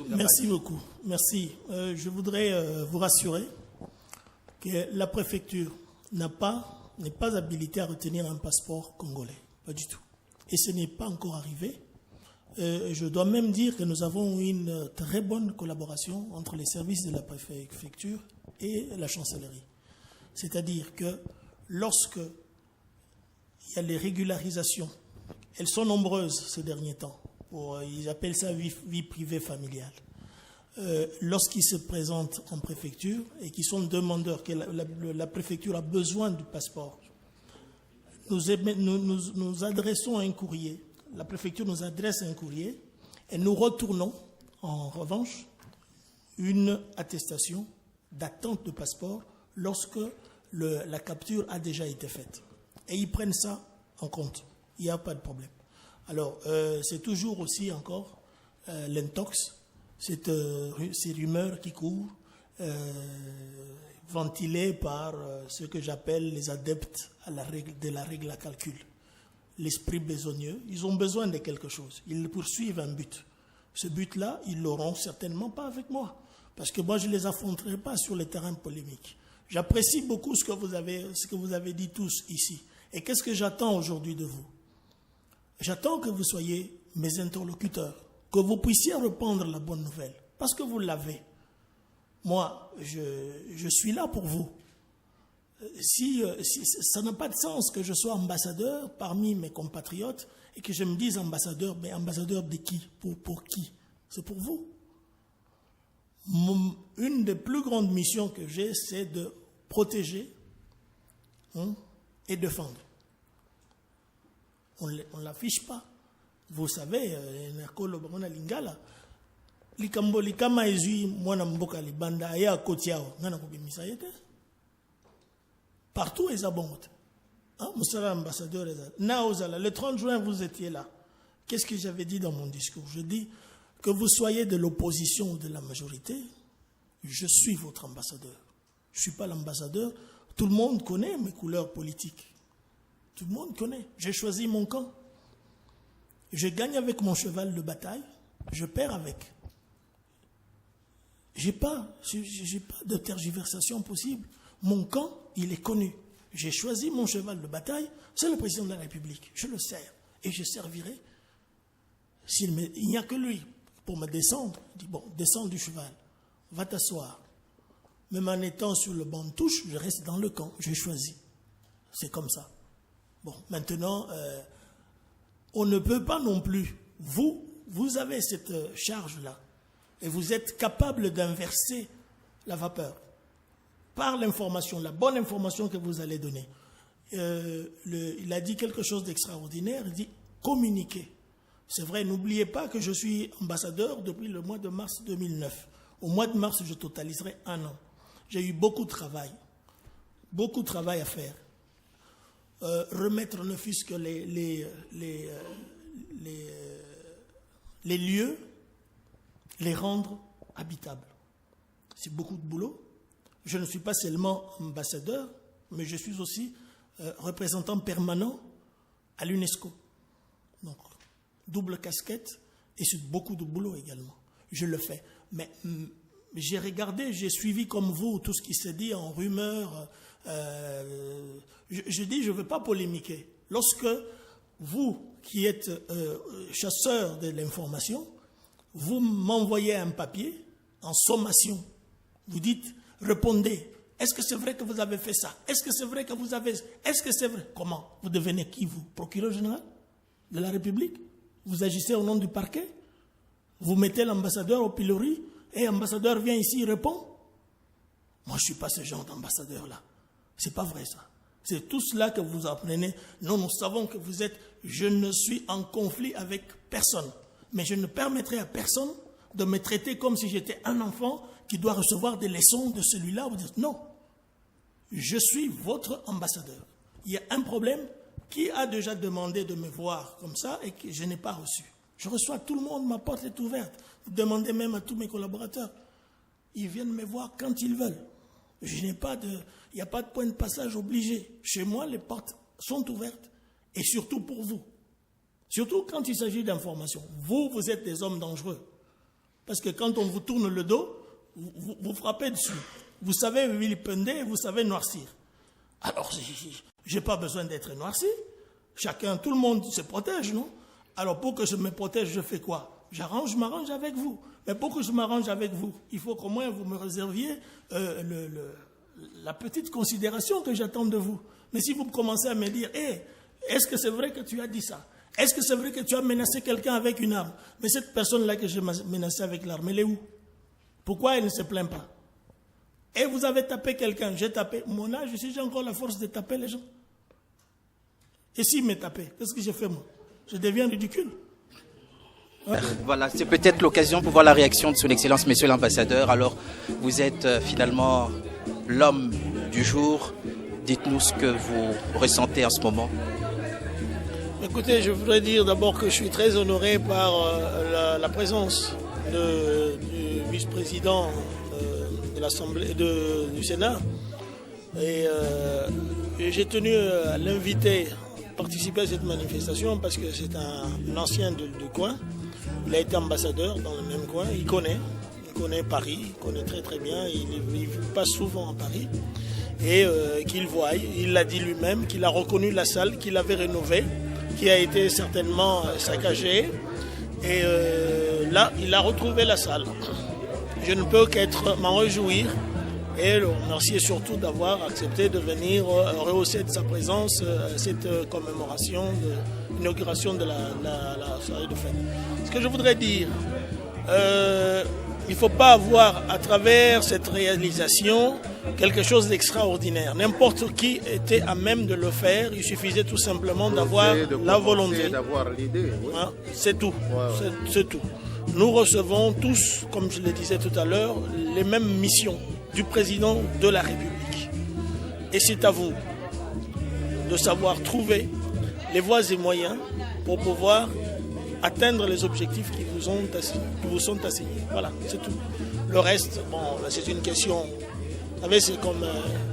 Merci beaucoup. Merci. Je voudrais vous rassurer que la préfecture n'est pas habilitée à retenir un passeport congolais. Pas du tout. Et ce n'est pas encore arrivé. Je dois même dire que nous avons une très bonne collaboration entre les services de la préfecture et la chancellerie. C'est-à-dire que lorsque il y a les régularisations, elles sont nombreuses ces derniers temps. Ils appellent ça vie privée familiale. Lorsqu'ils se présentent en préfecture et qu'ils sont demandeurs, que la préfecture a besoin du passeport, nous adressons un courrier. La préfecture nous adresse un courrier et nous retournons, en revanche, une attestation d'attente de passeport lorsque la capture a déjà été faite. Et ils prennent ça en compte. Il n'y a pas de problème. Alors, c'est toujours aussi encore l'intox, ces rumeurs qui courent, ventilées par ce que j'appelle les adeptes de la règle à calcul. L'esprit besogneux, ils ont besoin de quelque chose. Ils poursuivent un but. Ce but-là, ils l'auront certainement pas avec moi. Parce que moi, je ne les affronterai pas sur le terrain polémique. J'apprécie beaucoup ce que vous avez dit tous ici. Et qu'est-ce que j'attends aujourd'hui de vous? J'attends que vous soyez mes interlocuteurs, que vous puissiez répandre la bonne nouvelle, parce que vous l'avez. Moi, je suis là pour vous. Si ça n'a pas de sens que je sois ambassadeur parmi mes compatriotes et que je me dise ambassadeur, mais ambassadeur de qui? Pour qui? C'est pour vous. Une des plus grandes missions que j'ai, c'est de protéger et défendre. On ne l'affiche pas. Vous savez, partout, ils abondent. Ambassadeur, le 30 juin, vous étiez là. Qu'est-ce que j'avais dit dans mon discours? Je dis que vous soyez de l'opposition ou de la majorité, je suis votre ambassadeur. Je ne suis pas l'ambassadeur. Tout le monde connaît mes couleurs politiques. Tout le monde connaît. J'ai choisi mon camp. Je gagne avec mon cheval de bataille. Je perds avec. J'ai pas de tergiversation possible. Mon camp, il est connu. J'ai choisi mon cheval de bataille. C'est le président de la République. Je le sers. Et je servirai. Il n'y a que lui pour me descendre. Il dit, bon, descends du cheval. Va t'asseoir. Même en étant sur le banc de touche, je reste dans le camp. J'ai choisi. C'est comme ça. Bon, maintenant, on ne peut pas non plus. Vous avez cette charge-là. Et vous êtes capable d'inverser la vapeur. Par l'information, la bonne information que vous allez donner. Il a dit quelque chose d'extraordinaire. Il dit communiquer. C'est vrai, n'oubliez pas que je suis ambassadeur depuis le mois de mars 2009. Au mois de mars, je totaliserai 1 an. J'ai eu beaucoup de travail à faire. Remettre ne fût-ce que les lieux, les rendre habitables. C'est beaucoup de boulot. Je ne suis pas seulement ambassadeur, mais je suis aussi représentant permanent à l'UNESCO. Donc, double casquette et c'est beaucoup de boulot également. Je le fais. Mais j'ai regardé, j'ai suivi comme vous tout ce qui s'est dit en rumeur. Je dis, je ne veux pas polémiquer. Lorsque vous, qui êtes chasseur de l'information, vous m'envoyez un papier en sommation. Vous dites, répondez. Est-ce que c'est vrai que vous avez fait ça? Est-ce que c'est vrai que vous avez... Est-ce que c'est vrai? Comment? Vous devenez qui, vous? Procureur général de la République? Vous agissez au nom du parquet? Vous mettez l'ambassadeur au pilori et l'ambassadeur vient ici, il répond? Moi, je ne suis pas ce genre d'ambassadeur-là. Ce n'est pas vrai, ça. C'est tout cela que vous apprenez. Nous savons que vous êtes... Je ne suis en conflit avec personne. Mais je ne permettrai à personne de me traiter comme si j'étais un enfant qui doit recevoir des leçons de celui-là. Vous dites non. Je suis votre ambassadeur. Il y a un problème. Qui a déjà demandé de me voir comme ça et que je n'ai pas reçu? Je reçois tout le monde, ma porte est ouverte. Vous demandez même à tous mes collaborateurs. Ils viennent me voir quand ils veulent. Il n'y a pas de point de passage obligé. Chez moi, les portes sont ouvertes. Et surtout pour vous. Surtout quand il s'agit d'informations. Vous êtes des hommes dangereux. Parce que quand on vous tourne le dos, vous frappez dessus. Vous savez vilipender, vous savez noircir. Alors, je n'ai pas besoin d'être noirci. Tout le monde se protège, non? Alors, pour que je me protège, je fais quoi? Je m'arrange avec vous. Mais pour que je m'arrange avec vous, il faut qu'au moins vous me réserviez la petite considération que j'attends de vous. Mais si vous commencez à me dire, est-ce que c'est vrai que tu as dit ça? Est-ce que c'est vrai que tu as menacé quelqu'un avec une arme? Mais cette personne-là que j'ai menacée avec l'arme, elle est où? Pourquoi elle ne se plaint pas? Et vous avez tapé quelqu'un, j'ai tapé. Mon âge, j'ai encore la force de taper les gens. Et s'il me tapait, qu'est-ce que j'ai fait moi? Je deviens ridicule. Voilà, c'est peut-être l'occasion pour voir la réaction de son Excellence, Monsieur l'Ambassadeur. Alors, vous êtes finalement l'homme du jour. Dites-nous ce que vous ressentez en ce moment. Écoutez, je voudrais dire d'abord que je suis très honoré par la présence du vice-président de l'Assemblée du Sénat. Et j'ai tenu à l'inviter à participer à cette manifestation parce que c'est un ancien du coin. Il a été ambassadeur dans le même coin. Il connaît Paris, il connaît très très bien. Il passe souvent à Paris. Et qu'il voit, il l'a dit lui-même, qu'il a reconnu la salle, qu'il avait rénovée, qui a été certainement saccagée. Et là, il a retrouvé la salle. Je ne peux m'en réjouir et le remercier surtout d'avoir accepté de venir rehausser de sa présence cette commémoration de l'inauguration de la soirée de fête. Ce que je voudrais dire, il ne faut pas avoir à travers cette réalisation quelque chose d'extraordinaire. N'importe qui était à même de le faire, il suffisait tout simplement d'avoir la volonté. D'avoir l'idée, oui. Hein, c'est tout, Ouais. c'est tout. Nous recevons tous, comme je le disais tout à l'heure, les mêmes missions du président de la République. Et c'est à vous de savoir trouver les voies et moyens pour pouvoir atteindre les objectifs qui vous sont assignés. Voilà, c'est tout. Le reste, bon, c'est une question. Vous savez, c'est comme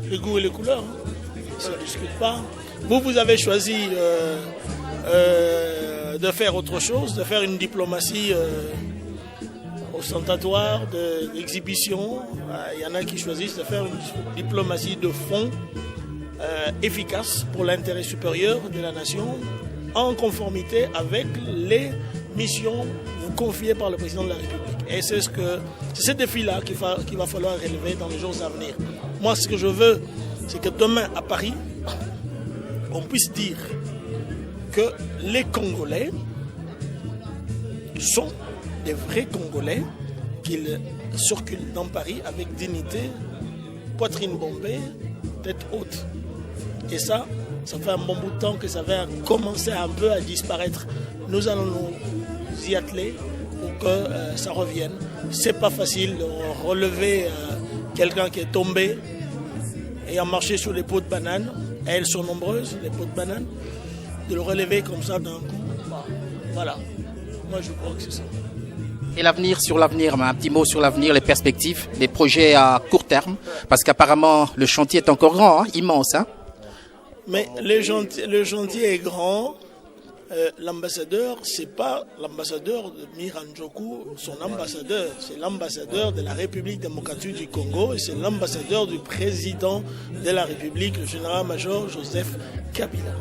les goûts et les couleurs. Hein. Ça ne discute pas. Vous avez choisi de faire autre chose, de faire une diplomatie ostentatoire, d'exhibition. Il y en a qui choisissent de faire une diplomatie de fond efficace pour l'intérêt supérieur de la nation, en conformité avec les missions vous confiées par le président de la République. Et c'est ce défi-là qu'il va falloir relever dans les jours à venir. Moi, ce que je veux, c'est que demain, à Paris, on puisse dire que les Congolais sont des vrais Congolais, qu'ils circulent dans Paris avec dignité, poitrine bombée, tête haute. Et ça fait un bon bout de temps que ça va commencer un peu à disparaître. Nous allons nous y atteler pour que ça revienne. C'est pas facile de relever quelqu'un qui est tombé et a marché sur les pots de banane. Elles sont nombreuses, les pots de banane. De le relever comme ça d'un coup. Voilà. Moi, je crois que c'est ça. Et l'avenir, un petit mot sur l'avenir, les perspectives, les projets à court terme, parce qu'apparemment le chantier est encore grand, hein, immense. Hein. Mais le chantier est grand. L'ambassadeur, c'est pas l'ambassadeur de Miranjoku, son ambassadeur, c'est l'ambassadeur de la République démocratique du Congo et c'est l'ambassadeur du président de la République, le général-major Joseph Kabila.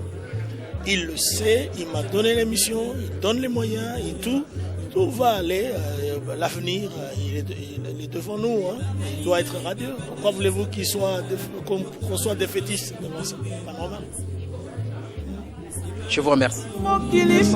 Il le sait, il m'a donné les missions, il donne les moyens et tout va aller. L'avenir, il est devant nous. Hein. Il doit être radieux. Pourquoi voulez-vous qu'on soit défaitiste devant ça? C'est pas normal. Je vous remercie.